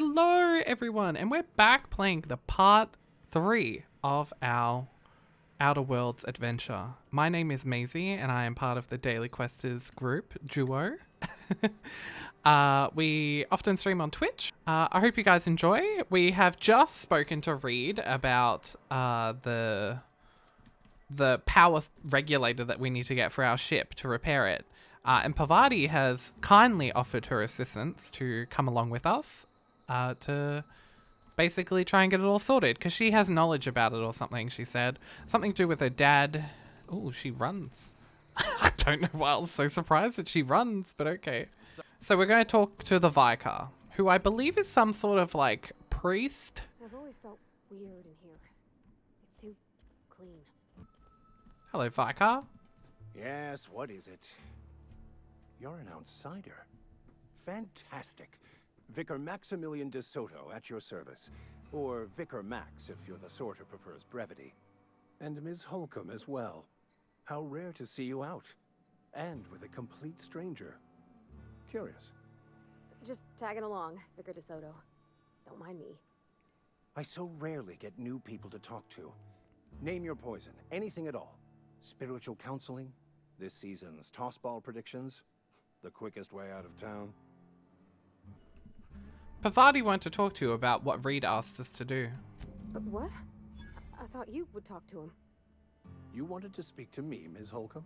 Hello everyone, and we're back playing the part 3 of our Outer Worlds adventure. My name is Meizi and I am part of the Daily Questers group duo. We often stream on Twitch. I hope you guys enjoy. We have just spoken to Reed about the power regulator that we need to get for our ship to repair it. And Pavati has kindly offered her assistance to come along with us to basically try and get it all sorted, because she has knowledge about it or something, she said. Something to do with her dad. Oh, she runs. I don't know why I was so surprised that she runs, but okay. So we're going to talk to the Vicar, who I believe is some sort of, like, priest. I've always felt weird in here. It's too clean. Hello, Vicar. Yes, what is it? You're an outsider. Fantastic. Vicar Maximilian de Soto at your service. Or Vicar Max if you're the sort who prefers brevity. And Ms. Holcomb as well. How rare to see you out. And with a complete stranger. Curious. Just tagging along, Vicar de Soto. Don't mind me. I so rarely get new people to talk to. Name your poison, anything at all. Spiritual counseling, this season's tossball predictions, the quickest way out of town. Pavati wanted to talk to you about what Reed asked us to do. But what? I thought you would talk to him. You wanted to speak to me, Ms. Holcomb?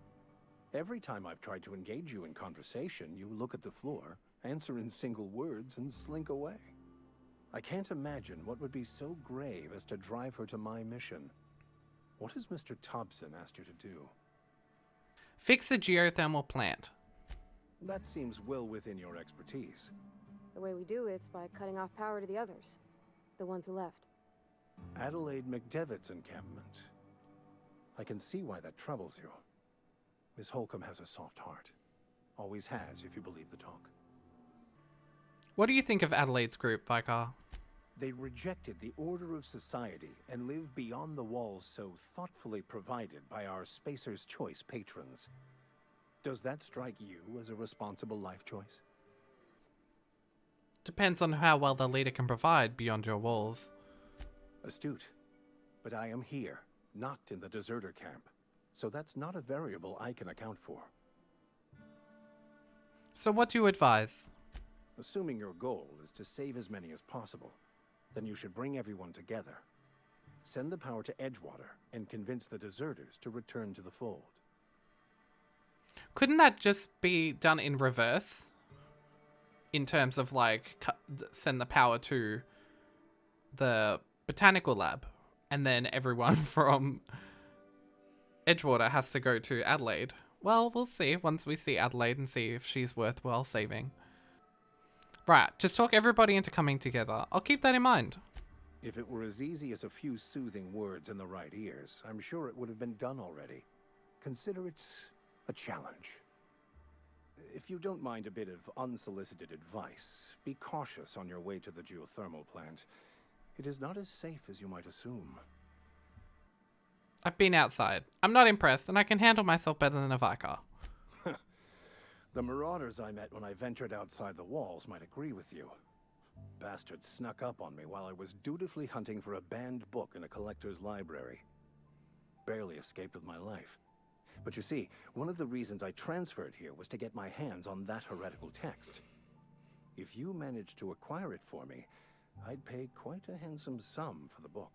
Every time I've tried to engage you in conversation, you look at the floor, answer in single words, and slink away. I can't imagine what would be so grave as to drive her to my mission. What has Mr. Thompson asked you to do? Fix a geothermal plant. That seems well within your expertise. The way we do it's by cutting off power to the others. The ones who left. Adelaide McDevitt's encampment. I can see why that troubles you. Miss Holcomb has a soft heart. Always has, if you believe the talk. What do you think of Adelaide's group, Vicar? They rejected the order of society and live beyond the walls so thoughtfully provided by our Spacer's Choice patrons. Does that strike you as a responsible life choice? Depends on how well the leader can provide beyond your walls. Astute. But I am here, not in the deserter camp. So that's not a variable I can account for. So what do you advise? Assuming your goal is to save as many as possible, then you should bring everyone together. Send the power to Edgewater and convince the deserters to return to the fold. Couldn't that just be done in reverse? In terms of, like, send the power to the botanical lab, and then everyone from Edgewater has to go to Adelaide. Well, we'll see once we see Adelaide and see if she's worthwhile saving. Right, just talk everybody into coming together. I'll keep that in mind. If it were as easy as a few soothing words in the right ears, I'm sure it would have been done already. Consider it a challenge. If you don't mind a bit of unsolicited advice, be cautious on your way to the geothermal plant. It is not as safe as you might assume. I've been outside. I'm not impressed, and I can handle myself better than a Vicar. The marauders I met when I ventured outside the walls might agree with you. Bastards snuck up on me while I was dutifully hunting for a banned book in a collector's library. Barely escaped with my life. But you see, one of the reasons I transferred here was to get my hands on that heretical text. If you managed to acquire it for me, I'd pay quite a handsome sum for the book.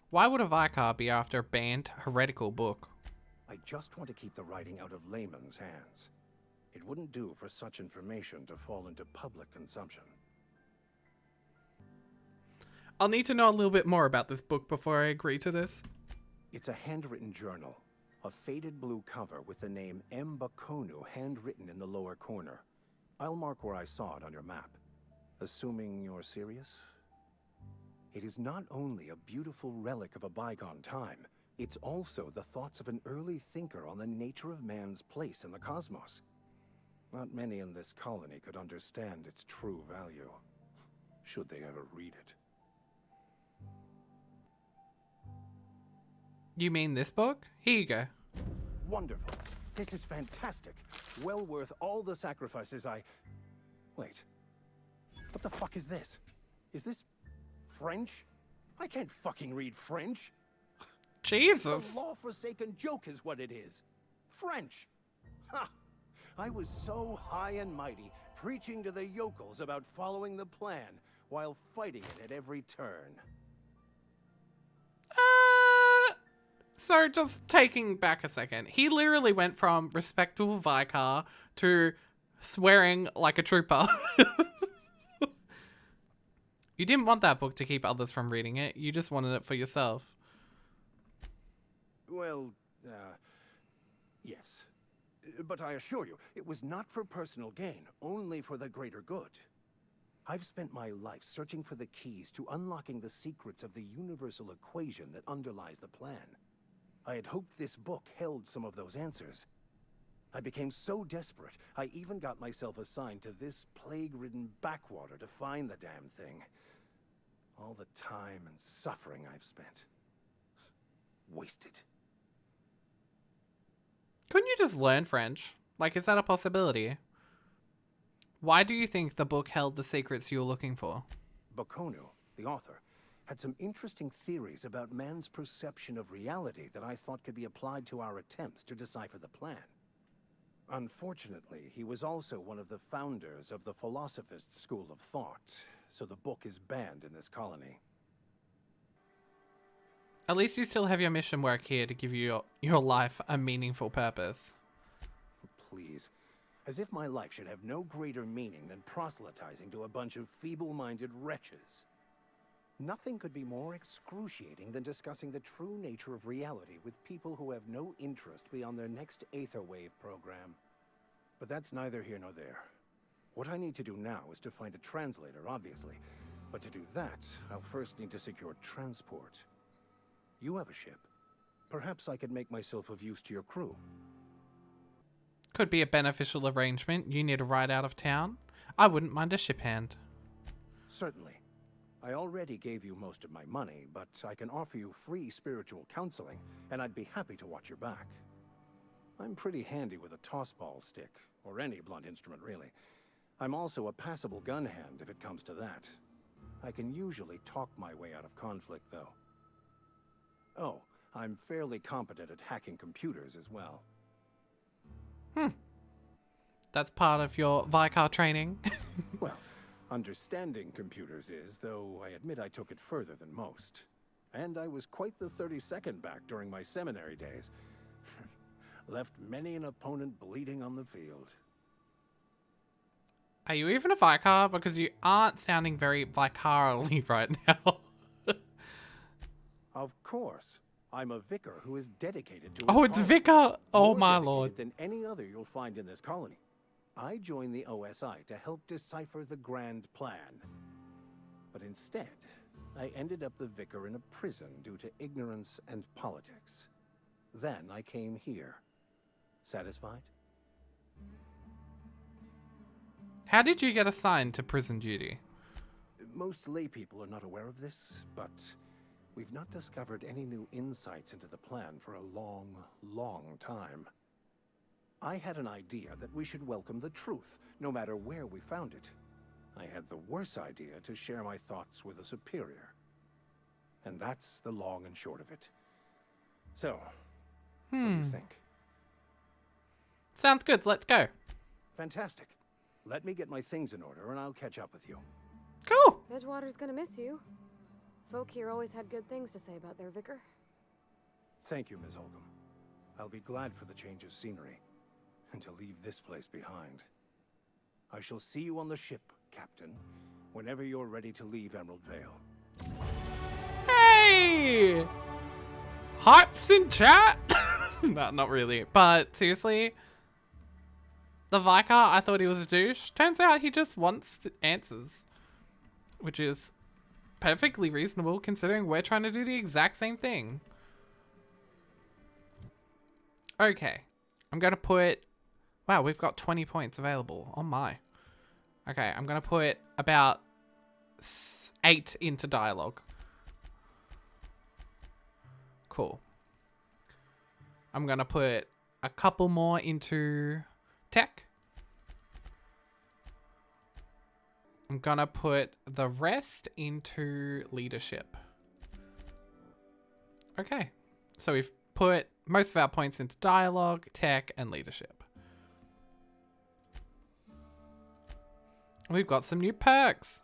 Why would a Vicar be after a banned heretical book? I just want to keep the writing out of layman's hands. It wouldn't do for such information to fall into public consumption. I'll need to know a little bit more about this book before I agree to this. It's a handwritten journal. A faded blue cover with the name M. Bakonu handwritten in the lower corner. I'll mark where I saw it on your map. Assuming you're serious? It is not only a beautiful relic of a bygone time, it's also the thoughts of an early thinker on the nature of man's place in the cosmos. Not many in this colony could understand its true value, should they ever read it. You mean this book? Here you go. Wonderful. This is fantastic. Well worth all the sacrifices I... Wait. What the fuck is this? Is this French? I can't fucking read French. Jesus. A law-forsaken joke is what it is. French. Ha! I was so high and mighty, preaching to the yokels about following the plan, while fighting it at every turn. So just taking back a second, he literally went from respectable Vicar to swearing like a trooper. You didn't want that book to keep others from reading it. You just wanted it for yourself. Well, yes. But I assure you, it was not for personal gain, only for the greater good. I've spent my life searching for the keys to unlocking the secrets of the universal equation that underlies the plan. I had hoped this book held some of those answers. I became so desperate, I even got myself assigned to this plague-ridden backwater to find the damn thing. All the time and suffering I've spent. Wasted. Couldn't you just learn French? Like, is that a possibility? Why do you think the book held the secrets you were looking for? Bakonu, the author, had some interesting theories about man's perception of reality that I thought could be applied to our attempts to decipher the plan. Unfortunately, he was also one of the founders of the Philosophist school of thought, so the book is banned in this colony. At least you still have your mission work here to give your life a meaningful purpose. Please. As if my life should have no greater meaning than proselytizing to a bunch of feeble-minded wretches. Nothing could be more excruciating than discussing the true nature of reality with people who have no interest beyond their next Aetherwave program. But that's neither here nor there. What I need to do now is to find a translator, obviously. But to do that, I'll first need to secure transport. You have a ship. Perhaps I could make myself of use to your crew. Could be a beneficial arrangement. You need a ride out of town. I wouldn't mind a ship hand. Certainly. I already gave you most of my money, but I can offer you free spiritual counseling, and I'd be happy to watch your back. I'm pretty handy with a tossball stick, or any blunt instrument really. I'm also a passable gun hand if it comes to that. I can usually talk my way out of conflict, though. Oh, I'm fairly competent at hacking computers as well. That's part of your Vicar training. Well, understanding computers is, though I admit I took it further than most. And I was quite the 32nd back during my seminary days. Left many an opponent bleeding on the field. Are you even a Vicar? Because you aren't sounding very Vicarly right now. Of course. I'm a vicar who is dedicated to his Oh, it's calling. Vicar! Oh More my dedicated lord. than any other you'll find in this colony. I joined the OSI to help decipher the grand plan. But instead, I ended up the vicar in a prison due to ignorance and politics. Then I came here. Satisfied? How did you get assigned to prison duty? Most lay people are not aware of this, but we've not discovered any new insights into the plan for a long, long time. I had an idea that we should welcome the truth, no matter where we found it. I had the worse idea to share my thoughts with a superior. And that's the long and short of it. So, what do you think? Sounds good, let's go. Fantastic. Let me get my things in order and I'll catch up with you. Cool. Edgewater's gonna miss you. Folk here always had good things to say about their vicar. Thank you, Ms. Holcomb. I'll be glad for the change of scenery, and to leave this place behind. I shall see you on the ship, Captain, whenever you're ready to leave Emerald Vale. Hey! Hypes in chat? No, not really. But seriously, the Vicar, I thought he was a douche. Turns out he just wants answers, which is perfectly reasonable considering we're trying to do the exact same thing. Okay, I'm gonna put, wow, we've got 20 points available. Oh my. Okay, I'm gonna put about 8 into dialogue. Cool. I'm gonna put a couple more into tech. I'm gonna put the rest into leadership. Okay, so we've put most of our points into dialogue, tech, and leadership. We've got some new perks.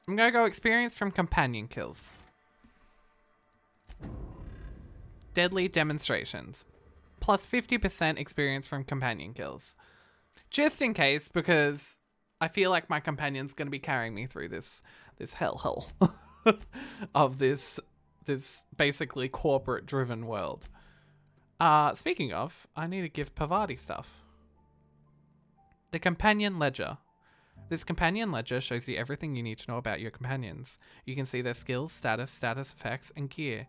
I'm gonna go experience from companion kills. Deadly demonstrations. Plus 50% experience from companion kills. Just in case, because I feel like my companion's gonna be carrying me through this hellhole of this basically corporate driven world. Speaking of, I need to give Pavati stuff. The companion ledger. This companion ledger shows you everything you need to know about your companions. You can see their skills, status effects, and gear.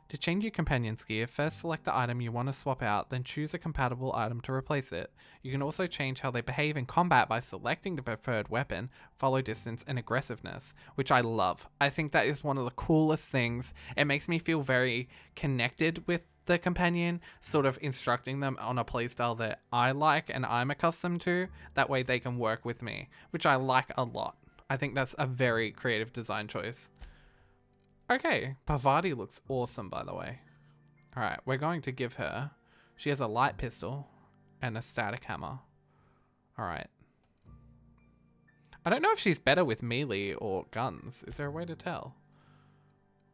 To change your companion's gear, first select the item you want to swap out, then choose a compatible item to replace it. You can also change how they behave in combat by selecting the preferred weapon, follow distance, and aggressiveness, which I love. I think that is one of the coolest things. It makes me feel very connected with the companion, sort of instructing them on a playstyle that I like and I'm accustomed to. That way they can work with me, which I like a lot. I think that's a very creative design choice. Okay, Pavati looks awesome, by the way. Alright, we're going to give her... She has a light pistol and a static hammer. Alright. I don't know if she's better with melee or guns. Is there a way to tell?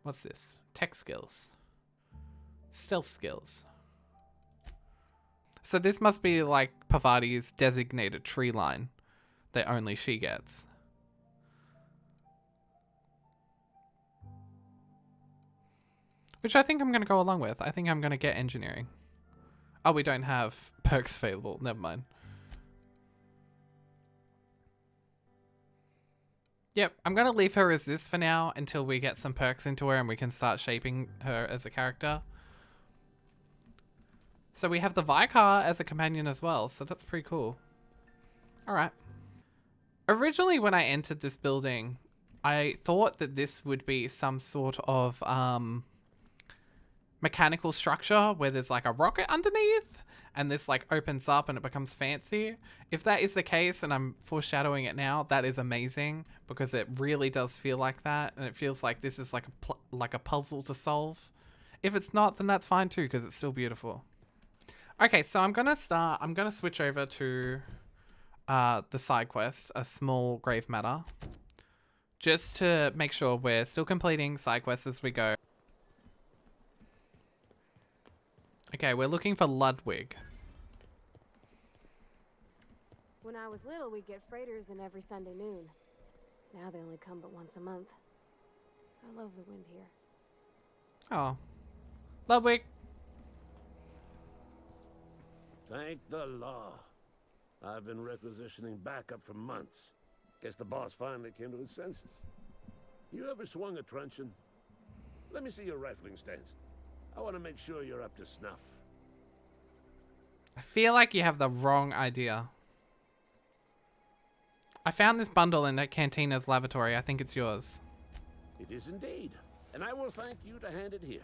What's this? Tech skills. Stealth skills. So this must be like Pavati's designated tree line that only she gets. Which I think I'm going to go along with. I think I'm going to get engineering. Oh, we don't have perks available. Never mind. Yep, I'm going to leave her as this for now until we get some perks into her and we can start shaping her as a character. So we have the Vicar as a companion as well, so that's pretty cool. Alright. Originally when I entered this building, I thought that this would be some sort of mechanical structure where there's like a rocket underneath and this like opens up and it becomes fancy. If that is the case, and I'm foreshadowing it now, that is amazing because it really does feel like that, and it feels like this is like a puzzle to solve. If it's not, then that's fine too because it's still beautiful. Okay, so I'm gonna switch over to the side quest, a small grave matter, just to make sure we're still completing side quests as we go. Okay, we're looking for Ludwig. When I was little, we'd get freighters in every Sunday noon. Now they only come but once a month. I love the wind here. Oh. Ludwig. Thank the law. I've been requisitioning backup for months. Guess the boss finally came to his senses. You ever swung a truncheon? Let me see your rifling stance. I want to make sure you're up to snuff. I feel like you have the wrong idea. I found this bundle in Cantina's lavatory. I think it's yours. It is indeed, and I will thank you to hand it here.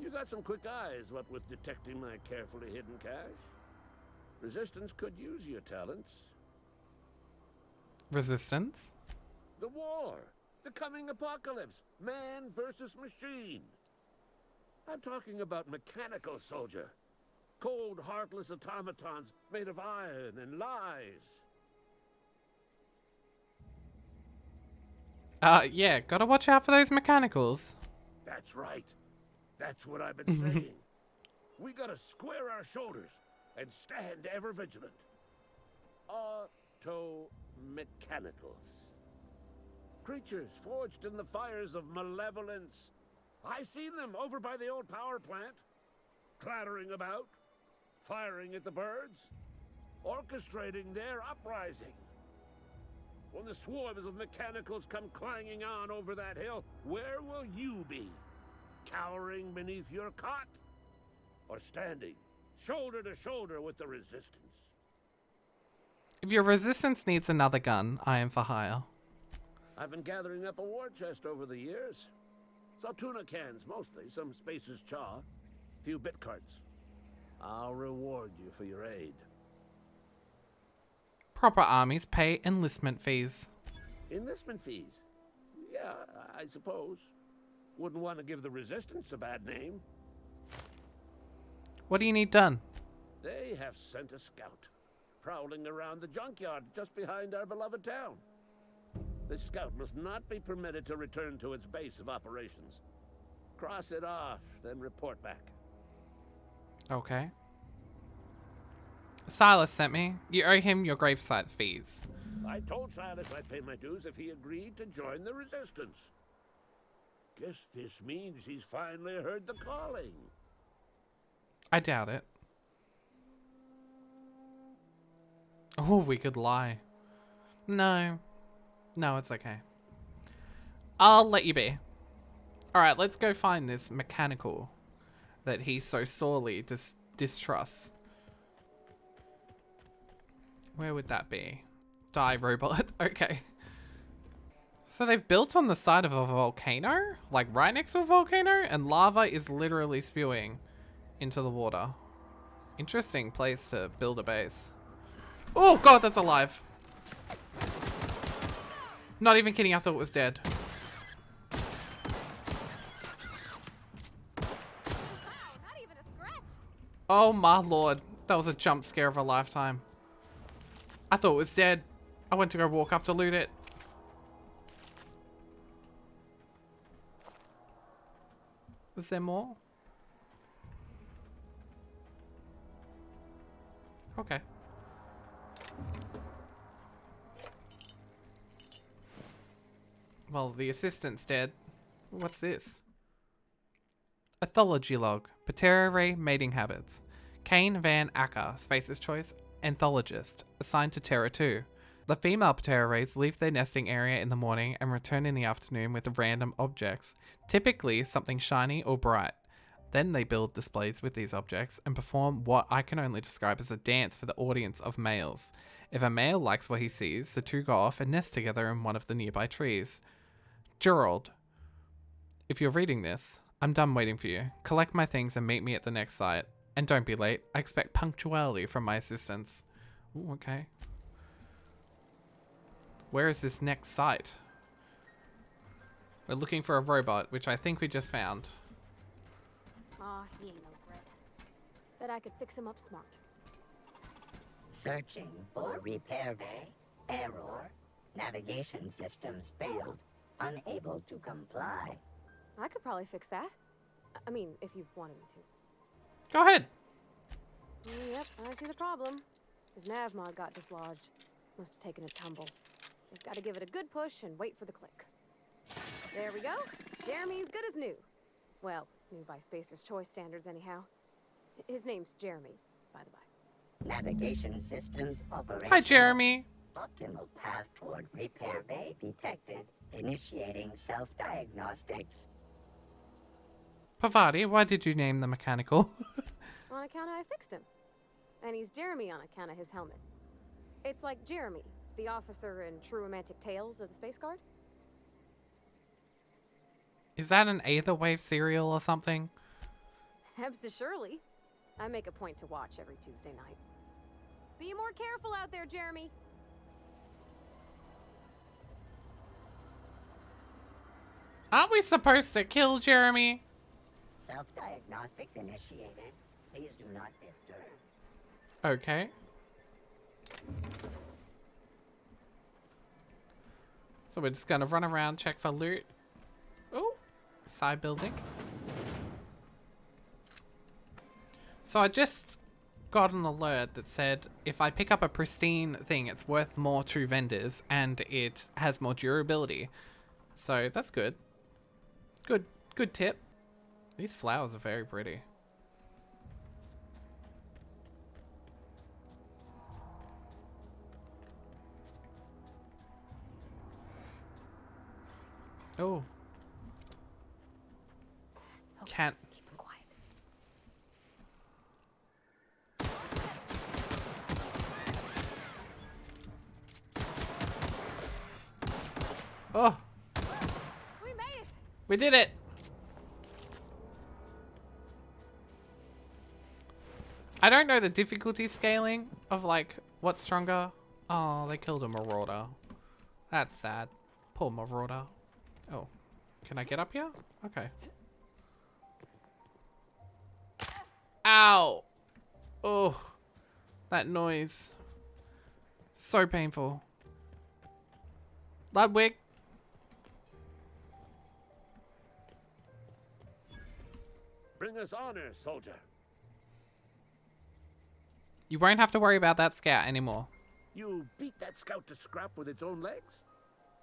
You got some quick eyes, what with detecting my carefully hidden cache. Resistance could use your talents. Resistance? The war, the coming apocalypse, man versus machine. I'm talking about mechanical soldier. Cold, heartless automatons made of iron and lies. Yeah, gotta watch out for those mechanicals. That's right. That's what I've been saying. We gotta square our shoulders and stand ever vigilant. Auto-mechanicals. Creatures forged in the fires of malevolence. I seen them over by the old power plant, clattering about, firing at the birds, orchestrating their uprising. When the swarms of mechanicals come clanging on over that hill, where will you be? Cowering beneath your cot? Or standing, shoulder to shoulder with the resistance? If your resistance needs another gun, I am for hire. I've been gathering up a war chest over the years. Saltuna cans, mostly. Some Spacer's Chaw. Few bit cards. I'll reward you for your aid. Proper armies pay enlistment fees. Enlistment fees? Yeah, I suppose. Wouldn't want to give the Resistance a bad name. What do you need done? They have sent a scout, prowling around the junkyard just behind our beloved town. The scout must not be permitted to return to its base of operations. Cross it off, then report back. Okay. Silas sent me. You owe him your gravesite fees. I told Silas I'd pay my dues if he agreed to join the Resistance. Guess this means he's finally heard the calling. I doubt it. Oh, we could lie. No. No, it's okay. I'll let you be. Alright, let's go find this mechanical that he so sorely distrusts. Where would that be? Die robot. Okay. So they've built on the side of a volcano? Like right next to a volcano? And lava is literally spewing into the water. Interesting place to build a base. Oh god, that's alive. Not even kidding, I thought it was dead. Not even a scratch. Oh my lord. That was a jump scare of a lifetime. I thought it was dead. I went to go walk up to loot it. Was there more? Okay. Well, the assistant's dead. What's this? Anthology log. Patera Ray mating habits. Kane Van Acker, Space's Choice, anthologist, assigned to Terra 2. The female Patera Rays leave their nesting area in the morning and return in the afternoon with random objects, typically something shiny or bright. Then they build displays with these objects and perform what I can only describe as a dance for the audience of males. If a male likes what he sees, the two go off and nest together in one of the nearby trees. Gerald, if you're reading this, I'm done waiting for you. Collect my things and meet me at the next site. And don't be late. I expect punctuality from my assistants. Ooh, okay. Where is this next site? We're looking for a robot, which I think we just found. Aw, he ain't no threat. Bet I could fix him up smart. Searching for repair bay. Error. Navigation systems failed. Unable to comply. I could probably fix that. I mean, if you wanted me to. Go ahead. Yep, I see the problem. His nav mod got dislodged. Must have taken a tumble. Just gotta give it a good push and wait for the click. There we go. Jeremy's good as new. Well, new by Spacer's Choice standards anyhow. His name's Jeremy, by the by. Navigation systems operational. Hi, Jeremy. Optimal path toward repair bay detected. Initiating self-diagnostics. Pavati, why did you name the mechanical? On account of I fixed him. And he's Jeremy on account of his helmet. It's like Jeremy, the officer in True Romantic Tales of the Space Guard. Is that an Aether Wave cereal or something? Hebs to Shirley. I make a point to watch every Tuesday night. Be more careful out there, Jeremy. Aren't we supposed to kill Jeremy? Self-diagnostics initiated. Please do not disturb. Okay. So we're just gonna run around, check for loot. Oh, side building. So I just got an alert that said if I pick up a pristine thing, it's worth more to vendors and it has more durability. So that's good. Good tip. These flowers are very pretty. Oh. Can't. Keep him quiet. Oh, We made it! we did it. I don't know the difficulty scaling of like what's stronger. Oh, they killed a marauder. That's sad. Poor marauder. Oh, can I get up here? Okay. Ow! Oh, that noise. So painful. Ludwig. Bring us honor, soldier. You won't have to worry about that scout anymore. You beat that scout to scrap with its own legs?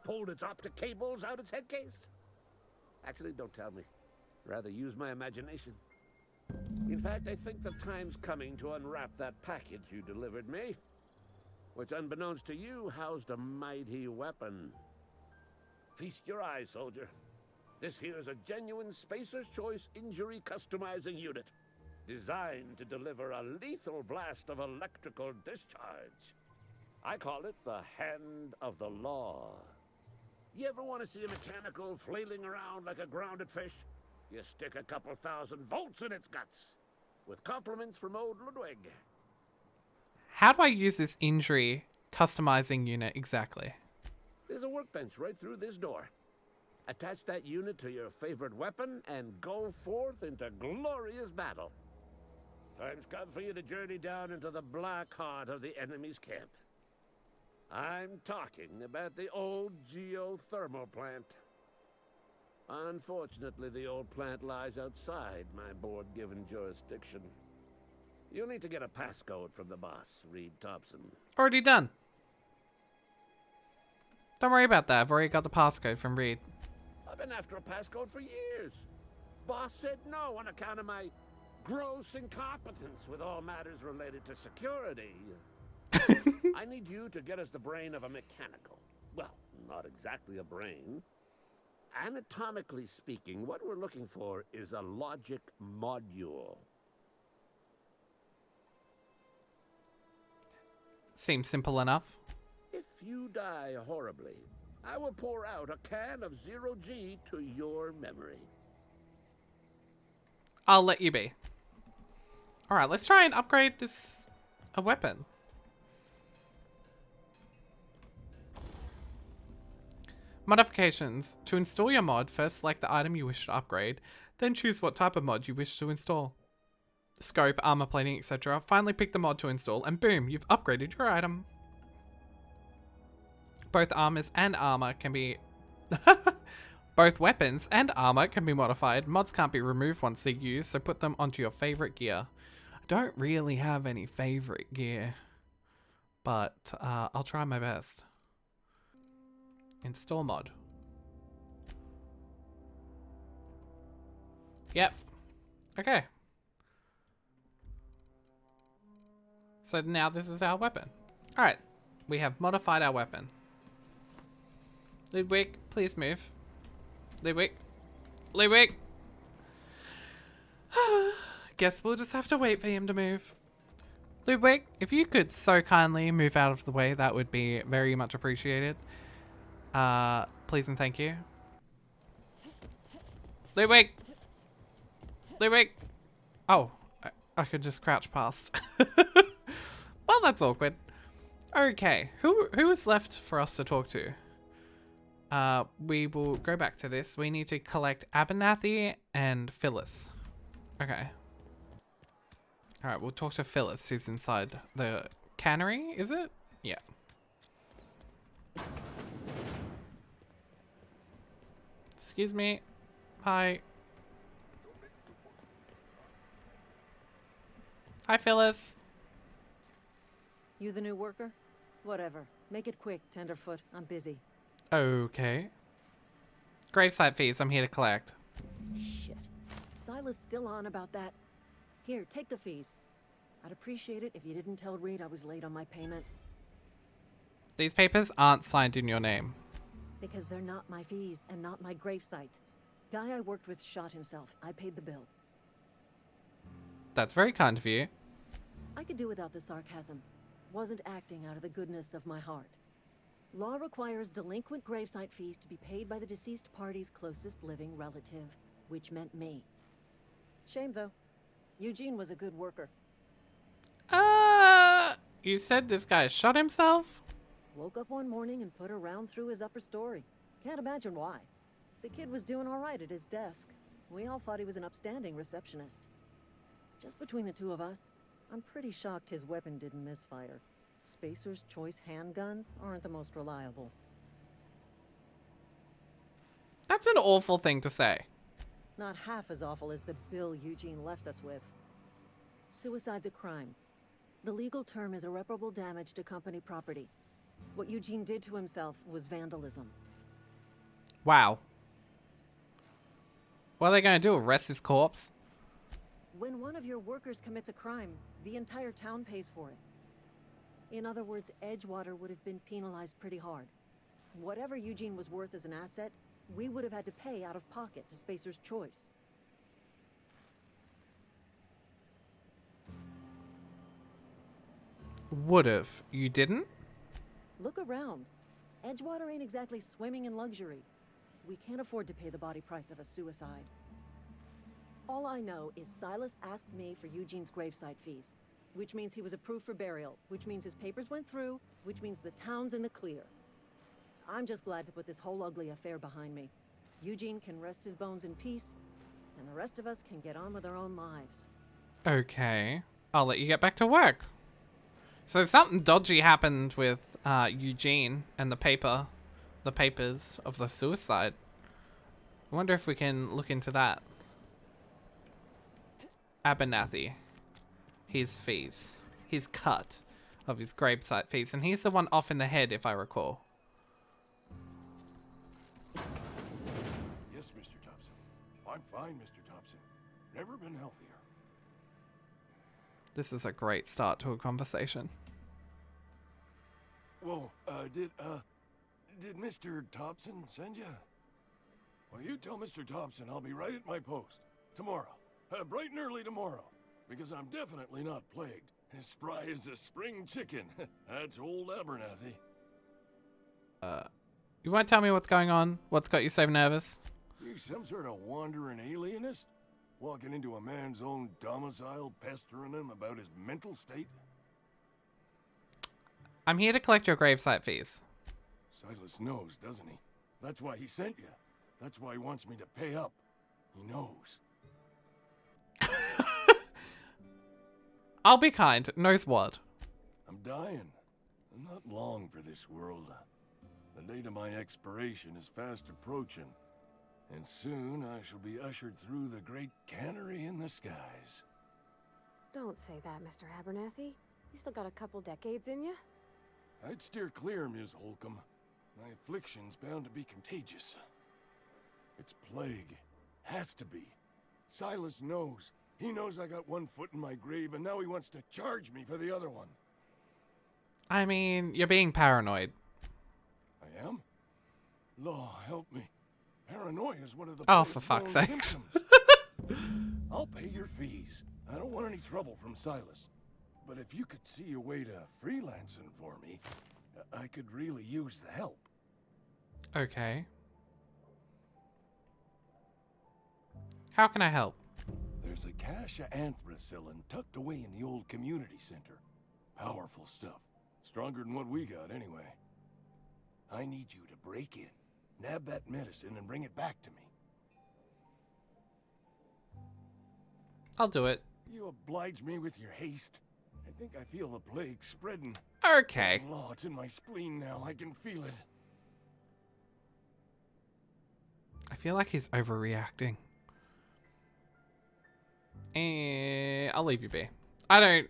Pulled its optic cables out its head case? Actually, don't tell me. Rather use my imagination. In fact, I think the time's coming to unwrap that package you delivered me, which, unbeknownst to you, housed a mighty weapon. Feast your eyes, soldier. This here's a genuine Spacer's Choice injury customizing unit, designed to deliver a lethal blast of electrical discharge. I call it the Hand of the Law. You ever want to see a mechanical flailing around like a grounded fish? You stick a couple thousand volts in its guts. With compliments from old Ludwig. How do I use this injury customizing unit exactly? There's a workbench right through this door. Attach that unit to your favorite weapon and go forth into glorious battle. Time's come for you to journey down into the black heart of the enemy's camp. I'm talking about the old geothermal plant. Unfortunately, the old plant lies outside my board-given jurisdiction. You'll need to get a passcode from the boss, Reed Thompson. Already done. Don't worry about that. I've already got the passcode from Reed. I've been after a passcode for years. Boss said no on account of my gross incompetence with all matters related to security. I need you to get us the brain of a mechanical. Well, not exactly a brain. Anatomically speaking, what we're looking for is a logic module. Seems simple enough. If you die horribly, I will pour out a can of 0G to your memory. I'll let you be. Alright, let's try and upgrade this a weapon. Modifications. To install your mod, first select the item you wish to upgrade, then choose what type of mod you wish to install. Scope, armor plating, etc. Finally pick the mod to install, and boom, you've upgraded your item. Both armors and armor can be... Both weapons and armor can be modified. Mods can't be removed once they're used, so put them onto your favorite gear. I don't really have any favorite gear, but I'll try my best. Install mod. Yep. Okay. So now this is our weapon. Alright. We have modified our weapon. Ludwig, please move. Ludwig. Ludwig! Guess we'll just have to wait for him to move. Ludwig, if you could so kindly move out of the way, that would be very much appreciated. Please and thank you. Ludwig! Ludwig! Oh, I could just crouch past. Well, that's awkward. Okay, who is left for us to talk to? We will go back to this. We need to collect Abernathy and Phyllis. Okay. Alright, we'll talk to Phyllis, who's inside the cannery, is it? Yeah. Excuse me. Hi. Hi, Phyllis. You the new worker? Whatever. Make it quick, Tenderfoot. I'm busy. Okay. Gravesite fees, I'm here to collect. Shit. Silas still on about that. Here, take the fees. I'd appreciate it if you didn't tell Reed I was late on my payment. These papers aren't signed in your name. Because they're not my fees and not my gravesite. Guy I worked with shot himself. I paid the bill. That's very kind of you. I could do without the sarcasm. Wasn't acting out of the goodness of my heart. Law requires delinquent gravesite fees to be paid by the deceased party's closest living relative, which meant me. Shame, though. Eugene was a good worker. You said this guy shot himself? Woke up one morning and put a round through his upper story. Can't imagine why. The kid was doing all right at his desk. We all thought he was an upstanding receptionist. Just between the two of us, I'm pretty shocked his weapon didn't misfire. Spacer's Choice handguns aren't the most reliable. That's an awful thing to say. Not half as awful as the bill Eugene left us with. Suicide's a crime. The legal term is irreparable damage to company property. What Eugene did to himself was vandalism. Wow. What are they going to do? Arrest his corpse? When one of your workers commits a crime, the entire town pays for it. In other words, Edgewater would have been penalized pretty hard. Whatever Eugene was worth as an asset, we would have had to pay out of pocket to Spacer's Choice. Would've. You didn't? Look around. Edgewater ain't exactly swimming in luxury. We can't afford to pay the body price of a suicide. All I know is Silas asked me for Eugene's gravesite fees, which means he was approved for burial, which means his papers went through, which means the town's in the clear. I'm just glad to put this whole ugly affair behind me. Eugene can rest his bones in peace, and the rest of us can get on with our own lives. Okay. I'll let you get back to work. So something dodgy happened with Eugene and the papers of the suicide. I wonder if we can look into that. Abernathy. His fees. His cut of his gravesite fees. And he's the one off in the head, if I recall. Yes, Mr. Thompson. I'm fine, Mr. Thompson. Never been healthier. This is a great start to a conversation. Whoa, did Mr. Thompson send you? Well, you tell Mr. Thompson I'll be right at my post. Tomorrow. Bright and early tomorrow. Because I'm definitely not plagued. As spry as a spring chicken. That's old Abernathy. You won't tell me what's going on? What's got you so nervous? You some sort of wandering alienist? Walking into a man's own domicile, pestering him about his mental state? I'm here to collect your gravesite fees. Silas knows, doesn't he? That's why he sent you. That's why he wants me to pay up. He knows. I'll be kind. Knows what? I'm dying. I'm not long for this world. The date of my expiration is fast approaching. And soon I shall be ushered through the great cannery in the skies. Don't say that, Mr. Abernathy. You still got a couple decades in you. I'd steer clear, Ms. Holcomb. My affliction's bound to be contagious. It's plague. Has to be. Silas knows. He knows I got one foot in my grave, and now he wants to charge me for the other one. I mean, you're being paranoid. I am? Law, help me. Paranoia is one of the Oh, for plague's fuck's known sake. symptoms. I'll pay your fees. I don't want any trouble from Silas. But if you could see a way to freelancing for me, I could really use the help. Okay. How can I help? There's a cache of anthracillin tucked away in the old community center. Powerful stuff. Stronger than what we got, anyway. I need you to break in, nab that medicine, and bring it back to me. I'll do it. You oblige me with your haste. I think I feel the plague spreading. Okay. Law, it's in my spleen now. I can feel it. I feel like he's overreacting. I'll leave you be. I don't...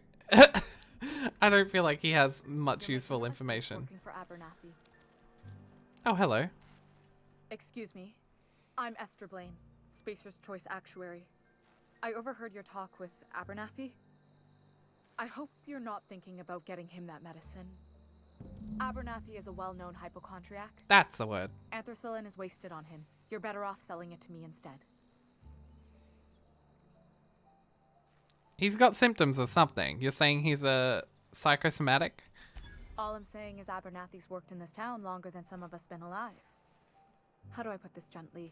I don't feel like he has much useful information. Working for Abernathy. Oh, hello. Excuse me. I'm Esther Blaine, Spacer's Choice Actuary. I overheard your talk with Abernathy. I hope you're not thinking about getting him that medicine. Abernathy is a well-known hypochondriac. That's the word. Anthracillin is wasted on him. You're better off selling it to me instead. He's got symptoms of something. You're saying he's a psychosomatic? All I'm saying is Abernathy's worked in this town longer than some of us been alive. How do I put this gently?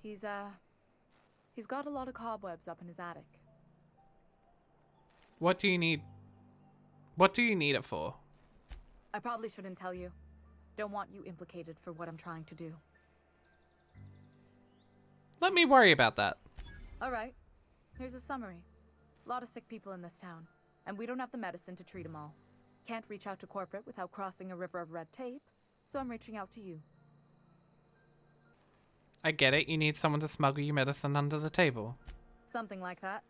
He's got a lot of cobwebs up in his attic. What do you need? What do you need it for? I probably shouldn't tell you. Don't want you implicated for what I'm trying to do. Let me worry about that. Alright, here's a summary. A lot of sick people in this town, and we don't have the medicine to treat them all. Can't reach out to corporate without crossing a river of red tape, so I'm reaching out to you. I get it. You need someone to smuggle you medicine under the table. Something like that.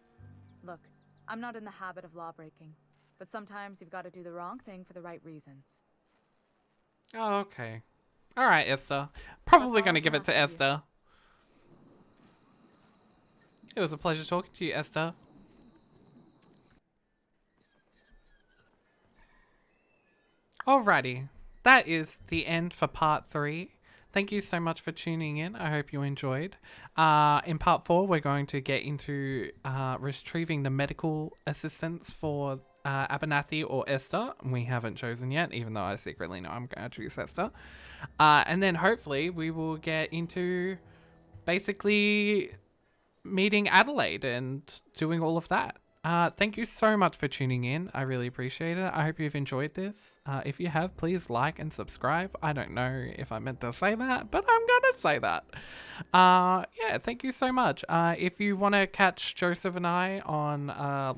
Look, I'm not in the habit of law breaking, but sometimes you've got to do the wrong thing for the right reasons. Oh, okay. All right, Esther. Probably all going to I give can it to ask of you. Esther. It was a pleasure talking to you, Esther. Alrighty. That is the end for part 3. Thank you so much for tuning in. I hope you enjoyed. In part 4, we're going to get into retrieving the medical assistance for Abernathy or Esther. We haven't chosen yet, even though I secretly know I'm going to choose Esther. And then hopefully we will get into basically meeting Adelaide and doing all of that. Thank you so much for tuning in. I really appreciate it. I hope you've enjoyed this. If you have, please like and subscribe. I don't know if I meant to say that, but I'm gonna say that. Yeah, thank you so much. If you want to catch Joseph and I on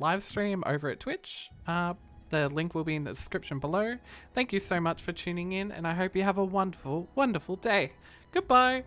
live stream over at Twitch, the link will be in the description below. Thank you so much for tuning in, and I hope you have a wonderful, wonderful day. Goodbye.